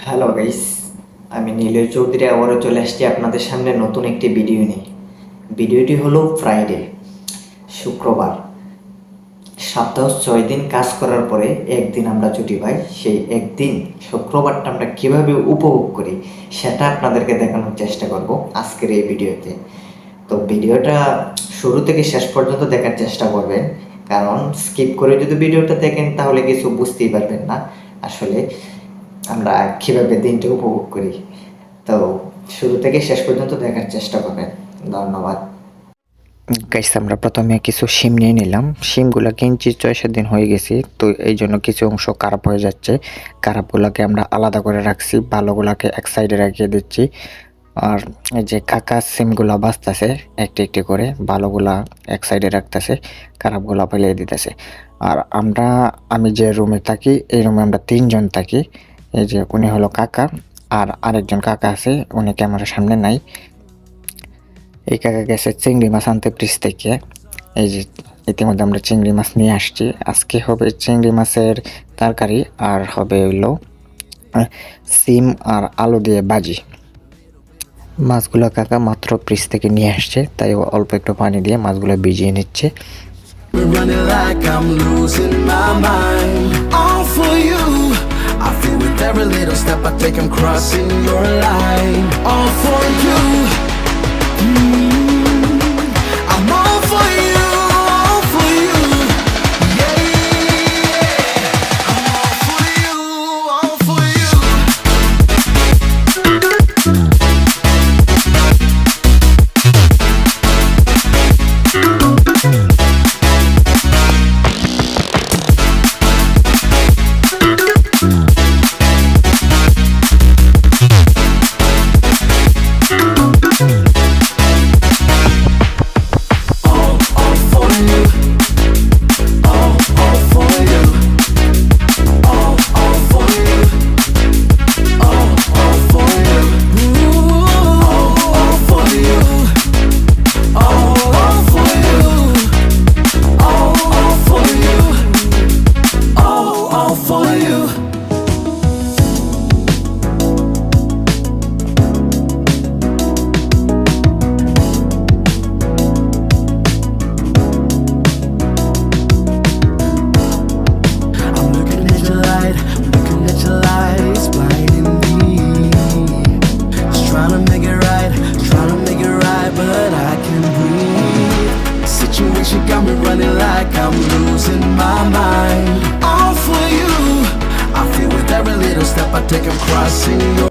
Hello guys, আমি নীলয় চৌধুরী আবারও চলে আসছি আপনাদের সামনে নতুন একটি ভিডিও নিয়ে। ভিডিওটি হলো ফ্রাইডে, শুক্রবার। সপ্তাহ 6 দিন কাজ করার পরে একদিন আমরা ছুটি পাই। সেই একদিন শুক্রবারটা আমরা কীভাবে উপভোগ করি সেটা আপনাদেরকে দেখানোর চেষ্টা করব আজকের এই ভিডিওতে। তো ভিডিওটা শুরু থেকে শেষ পর্যন্ত দেখার চেষ্টা করবেন, কারণ স্কিপ করে যদি ভিডিওটা দেখেন তাহলে কিছু বুঝতেই পারবেন না আসলে আমরা কীভাবে দিনটা উপভোগ করি। তো শুরু থেকে শেষ পর্যন্ত দেখার চেষ্টা করবেন। ধন্যবাদ গাইস। আমরা প্রথমে কিছু শিম নিয়ে নিলাম। শিমগুলো কিনছি 6-7 দিন হয়ে গেছে, তো এই জন্য কিছু অংশ খারাপ হয়ে যাচ্ছে। খারাপগুলোকে আমরা আলাদা করে রাখছি, ভালোগুলোকে এক সাইডে রাখিয়ে দিচ্ছি। আর এই যে কাকা সিমগুলো বাঁচতেছে একটি একটি করে, ভালোগুলা এক সাইডে রাখতেছে, খারাপগুলো ফেলে দিতেছে। আর আমি যে রুমে থাকি এই রুমে আমরা 3 জন থাকি। এই যে উনি হলো কাকা, আর আরেকজন কাকা আছে, উনি ক্যামেরার সামনে নাই। এই কাকা গেছে চিংড়ি মাছ আনতে ব্রিজ থেকে। এই যে ইতিমধ্যে আমরা চিংড়ি মাছ নিয়ে আসছি। আজকে হবে চিংড়ি মাছের তরকারি, আর হবে হইলো সিম আর আলু দিয়ে ভাজি। মাছগুলো কাকা মাত্র ব্রিজ থেকে নিয়ে আসছে, তাই অল্প একটু পানি দিয়ে মাছগুলো ভিজিয়ে নিচ্ছে। Every little step I take, I'm crossing your line. All for you. I'm all for you, all for you. Yeah, I'm all for you, all for you. Got me running like I'm losing my mind. All for you. I feel with every little step I take, I'm crossing your.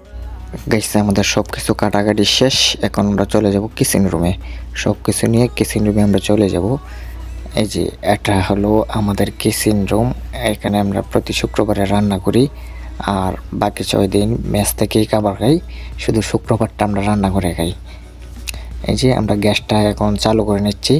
Guys, আমাদের সব কিছু কাটাকাটি শেষ। এখন আমরা চলে যাব kitchen রুমে। সব কিছু নিয়ে কিচেন রুমে আমরা চলে যাব। এই যে এটা হলো আমাদের কিচেন রুম। এখানে আমরা প্রতি শুক্রবারে রান্না করি, আর বাকি 6 দিন মেস থেকেই খাবার খাই। শুধু শুক্রবারটা আমরা রান্না করে খাই। এই যে আমরা গ্যাসটা এখন চালু করে নিচ্ছি।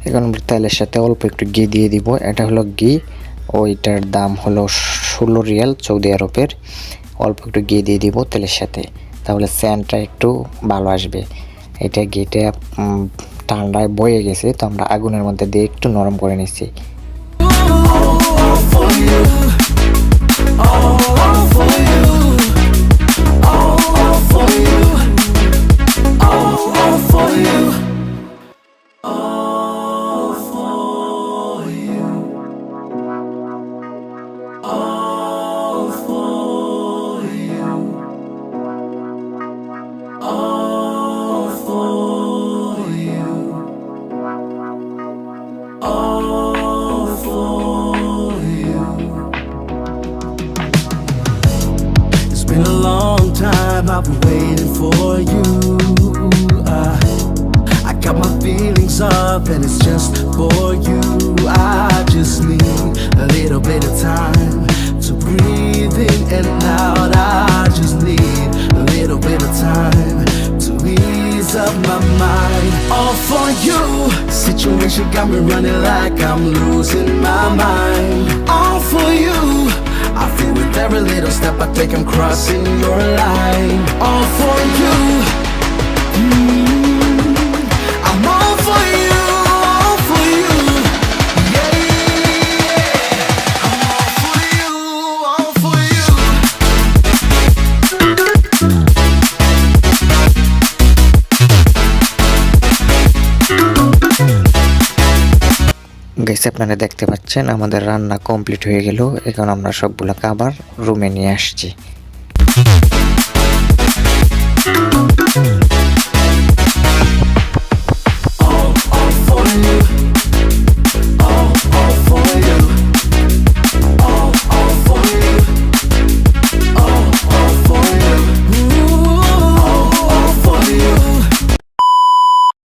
এখন আমরা তেলের সাথে অল্প একটু ঘি দিয়ে দিব। এটা হলো ঘি, ওইটার দাম হলো 16 রিয়াল সৌদি আরবের। অল্প একটু ঘি দিয়ে দিব তেলের সাথে, তাহলে স্যান্ডটা একটু ভালো আসবে। এটা ঘিটা ঠান্ডায় বয়ে গেছে, তো আমরা আগুনের মধ্যে দিয়ে একটু নরম করে নিচ্ছি। Been a long time, I've been waiting for you. I got my feelings up and it's just for you. I just need a little bit of time to breathe in and out. I just need a little bit of time to ease up my mind. All for you. Situation got me running like I'm losing my mind. All for you. step I take, I'm crossing your line. All for you. I'm all for you, all for you. Yeah, I'm all for you, all for you. Guys আপনারা দেখতে পাচ্ছেন আমাদের রান্না complete হয়ে গেল। এখন আমরা সবগুলোকে আবার রুমে নিয়ে আসছি।